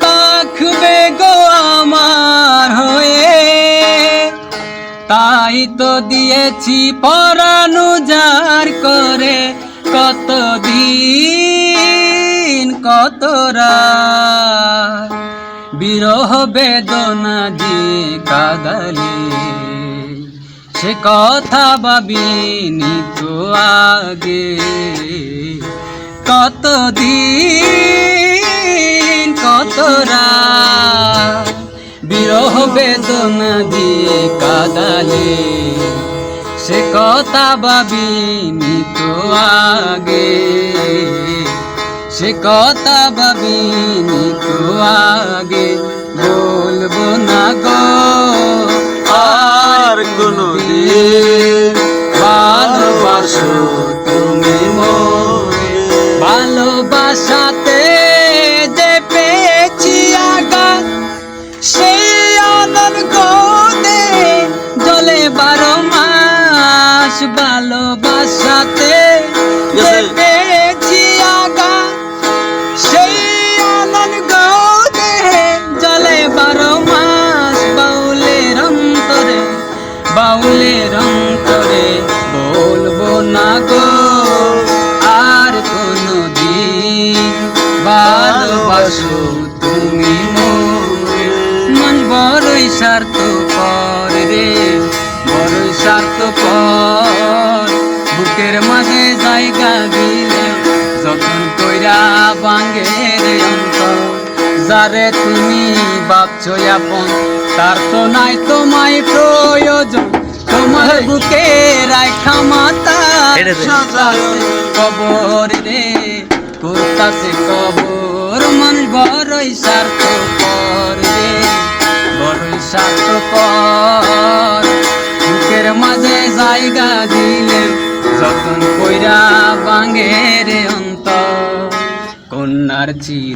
থাকবে গো আমার হয়ে, তাই তো দিয়েছি পরাণ উজাড় করে, কতদিন কত রাত বিরহ বেদনা দিয়ে কাঁদালে, সে কথা ভাবিনি তো আগে। কতদিন কত রাত বিরহ বেদনা দিয়ে কাঁদালে, সে কথা ভাবিনি তো আগে, সে কথা ভাবিনি তো আগে। বলবো না গো আর কোনদিন ভালোবাসো তুমি মোরে, ভালোবাসাতে যে পেয়েছি আঘাত, সেই অনর্গ দে জলে 12 মাস। ভালোবাসাতে যে পেয়েছি আঘাত, সেই অনর্গ দে জলে 12 মাস। বাউলের অন্তরে, বাউলের অন্তরে বলবো না গো আর কোনদিন ভালোবাসো তুমি মোরে। মন বড়ই স্বার্থপর রে, বড়ই স্বার্থপর, বুকের মাঝে জায়গা দিলে যখন কইরা ভাঙে রে অন্তর। যারে তুমি ভাবছো আপন, তার তো নাই তোমায় প্রয়োজন, তোমার বুকে রাখা মাতা সাজাছে কবর রে, করতাছে কবর। মন বড়ই স্বার্থপর রে, বড়ই স্বার্থপর, বুকের মাঝে জায়গা দিলে যখন কইরা ভাঙে রে অন্তর। কন্যার চির